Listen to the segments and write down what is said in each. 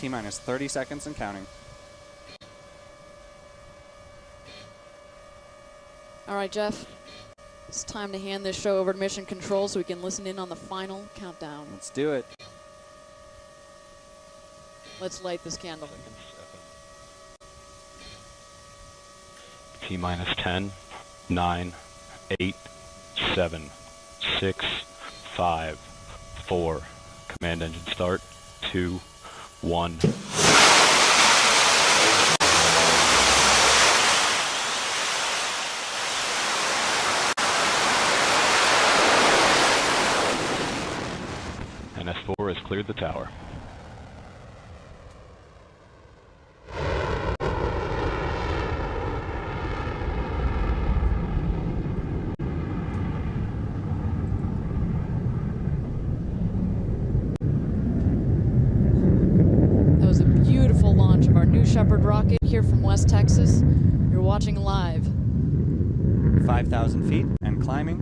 T-minus 30 seconds and counting. All right, Jeff. It's time to hand this show over to Mission Control so we can listen in on the final countdown. Let's do it. Let's light this candle. T-minus 10, 9, 8, 7, 6, 5, 4. Command engine start. 2, 1. And S4 has cleared the tower. Shepard rocket here from West Texas. You're watching live. 5,000 feet and climbing.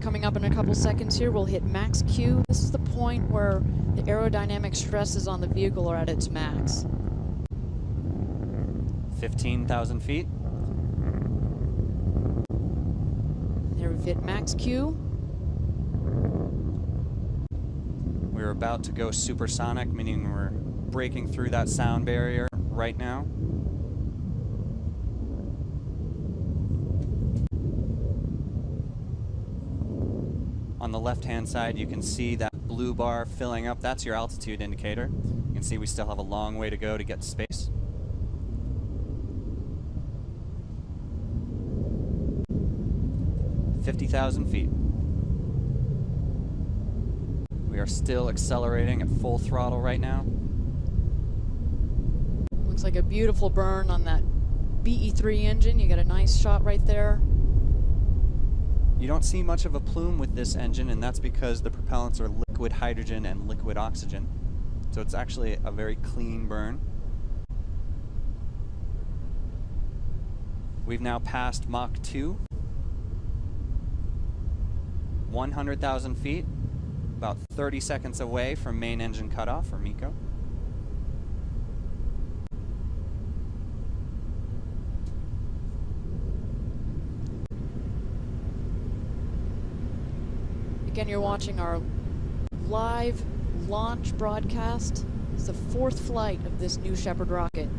Coming up in a couple seconds here, we'll hit max Q. This is the point where the aerodynamic stresses on the vehicle are at its max. 15,000 feet. There we've hit max Q. We're about to go supersonic, meaning we're breaking through that sound barrier right now. On the left-hand side, you can see that blue bar filling up. That's your altitude indicator. You can see we still have a long way to go to get to space. "50,000 feet. We are still accelerating at full throttle right now. Looks like a beautiful burn on that BE3 engine. You got a nice shot right there. You don't see much of a plume with this engine, and that's because the propellants are liquid hydrogen and liquid oxygen. So it's actually a very clean burn. We've now passed Mach 2. 100,000 feet, about 30 seconds away from main engine cutoff, or MECO. Again, you're watching our live launch broadcast. It's the 4th flight of this new Shepard rocket.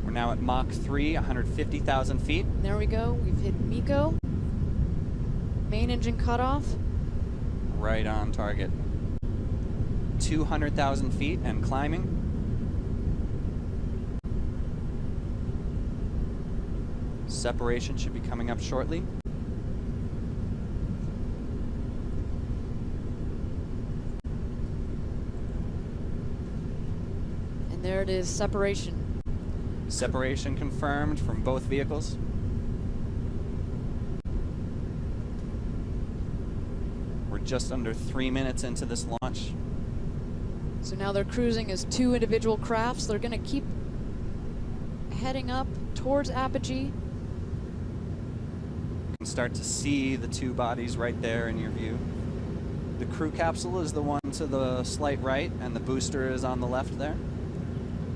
We're now at Mach 3, 150,000 feet. And there we go. We've hit MECO. Main engine cutoff. Right on target. 200,000 feet and climbing. Separation should be coming up shortly. There it is, separation. Separation confirmed from both vehicles. We're just under 3 minutes into this launch. So now they're cruising as 2 individual crafts. They're going to keep heading up towards apogee. You can start to see the 2 bodies right there in your view. The crew capsule is the one to the slight right, and the booster is on the left there.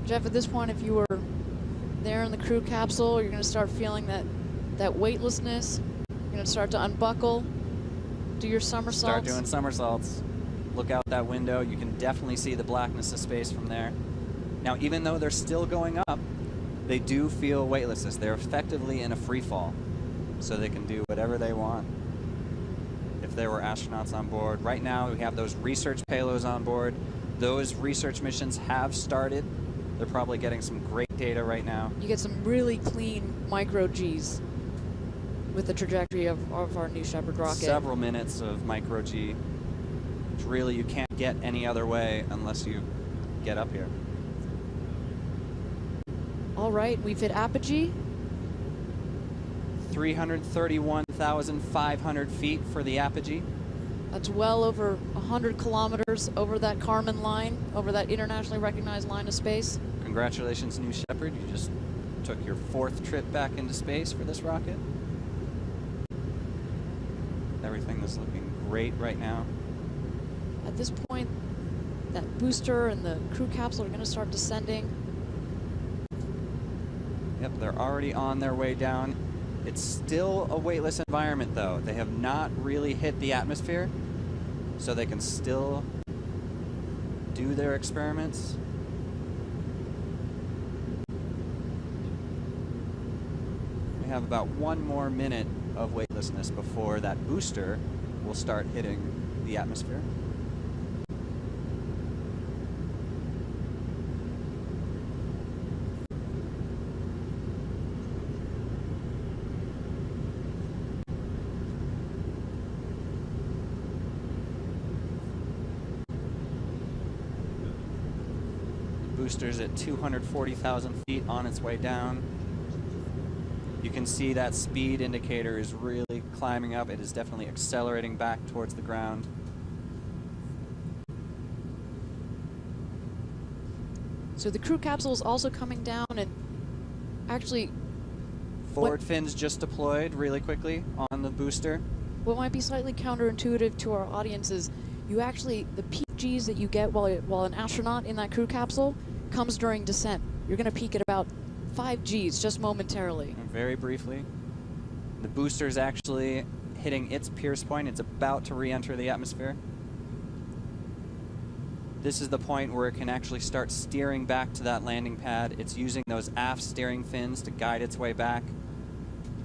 Jeff, at this point, if you were there in the crew capsule, you're going to start feeling that weightlessness. You're going to start to unbuckle, do your somersaults. Start doing somersaults. Look out that window. You can definitely see the blackness of space from there. Now, even though they're still going up, they do feel weightlessness. They're effectively in a free fall, so they can do whatever they want. If there were astronauts on board. Right now, we have those research payloads on board. Those research missions have started. They're probably getting some great data right now. You get some really clean micro Gs with the trajectory of our new Shepard rocket. Several minutes of micro G, which really you can't get any other way unless you get up here. All right, we've hit apogee. 331,500 feet for the apogee. That's well over 100 kilometers over that Kármán line, over that internationally recognized line of space. Congratulations, New Shepard. You just took your 4th trip back into space for this rocket. Everything is looking great right now. At this point, that booster and the crew capsule are going to start descending. Yep, they're already on their way down. It's still a weightless environment, though. They have not really hit the atmosphere, so they can still do their experiments. We have about 1 more minute of weightlessness before that booster will start hitting the atmosphere. Booster's at 240,000 feet on its way down. You can see that speed indicator is really climbing up. It is definitely accelerating back towards the ground. So the crew capsule is also coming down, and actually Forward fins just deployed really quickly on the booster. what might be slightly counterintuitive to our audience is the peak Gs that you get while an astronaut in that crew capsule comes during descent. You're going to peak at about 5 Gs just momentarily. And very briefly. The booster's actually hitting its pierce point. It's about to re-enter the atmosphere. This is the point where it can actually start steering back to that landing pad. It's using those aft steering fins to guide its way back.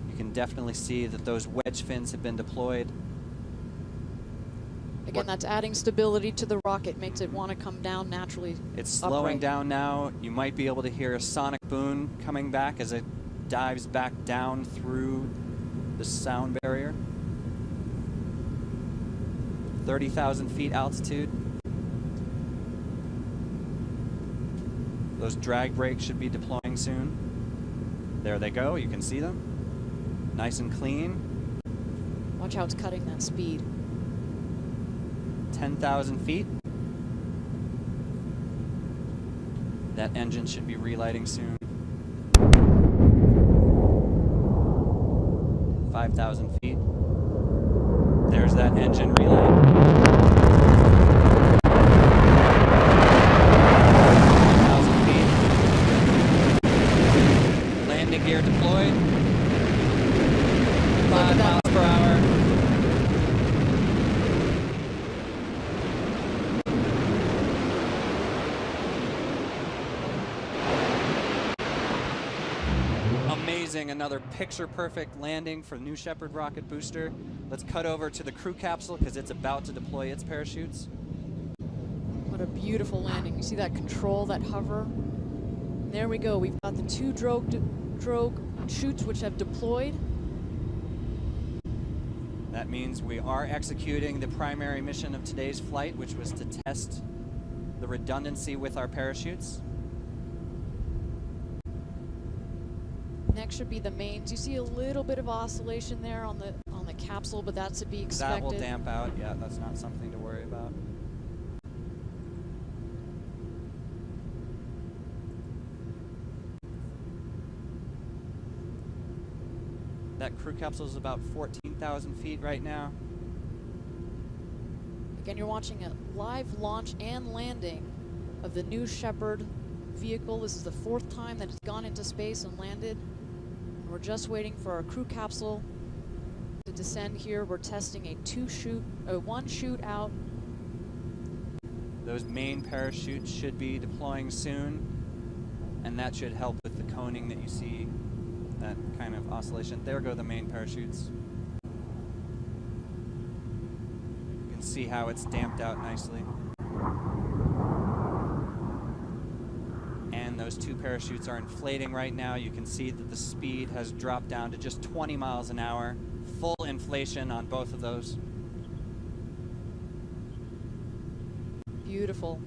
You can definitely see that those wedge fins have been deployed. Again, that's adding stability to the rocket, makes it want to come down naturally. It's slowing upright. down now. You might be able to hear a sonic boom coming back as it dives back down through the sound barrier. 30,000 feet altitude. Those drag brakes should be deploying soon. There they go. You can see them. Nice and clean. Watch how it's cutting that speed. 10,000 feet. That engine should be relighting soon. 5,000 feet. There's that engine relight. 1,000 feet. Landing gear deployed. 5 miles per hour. Amazing, another picture-perfect landing for the new Shepard rocket booster. Let's cut over to the crew capsule because it's about to deploy its parachutes. What a beautiful landing. You see that control, that hover? There we go. We've got the 2 drogue chutes which have deployed. That means we are executing the primary mission of today's flight, which was to test the redundancy with our parachutes. Next should be the mains. You see a little bit of oscillation there on the capsule, but that's to be expected. That will damp out. Yeah, that's not something to worry about. That crew capsule is about 14,000 feet right now. Again, you're watching a live launch and landing of the new Shepard vehicle. This is the 4th time that it's gone into space and landed. We're just waiting for our crew capsule to descend here. We're testing a 1 chute out. Those main parachutes should be deploying soon, and that should help with the coning that you see, that kind of oscillation. There go the main parachutes. You can see how it's damped out nicely. And those 2 parachutes are inflating right now. You can see that the speed has dropped down to just 20 miles an hour. Full inflation on both of those. Beautiful.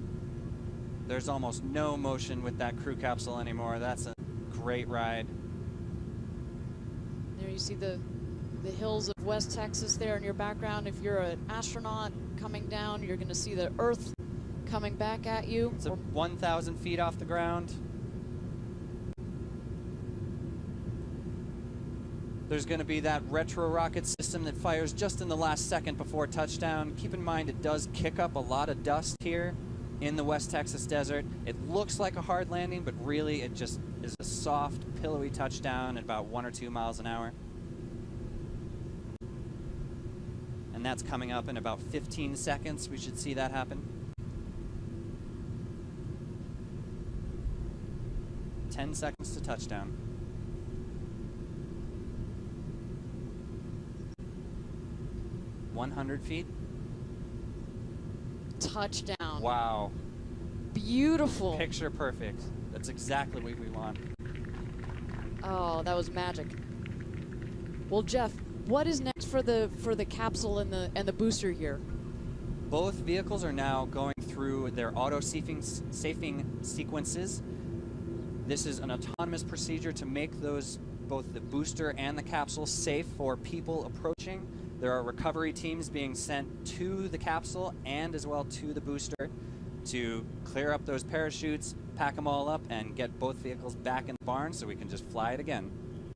There's almost no motion with that crew capsule anymore. That's a great ride. There you see the hills of West Texas there in your background. If you're an astronaut coming down, you're going to see the Earth coming back at you. It's 1,000 feet off the ground. There's going to be that retro rocket system that fires just in the last second before touchdown. Keep in mind it does kick up a lot of dust here in the West Texas desert. It looks like a hard landing, but really it just is a soft, pillowy touchdown at about 1 or 2 miles an hour. And that's coming up in about 15 seconds. We should see that happen. 10 seconds to touchdown. $100 feet. Touchdown. Wow. Beautiful. Picture perfect. That's exactly what we want. Oh, that was magic. Well, Jeff, what is next for the capsule and the booster here? Both vehicles are now going through their auto-safing sequences. This is an autonomous procedure to make both the booster and the capsule safe for people approaching. There are recovery teams being sent to the capsule and as well to the booster to clear up those parachutes, pack them all up, and get both vehicles back in the barn so we can just fly it again.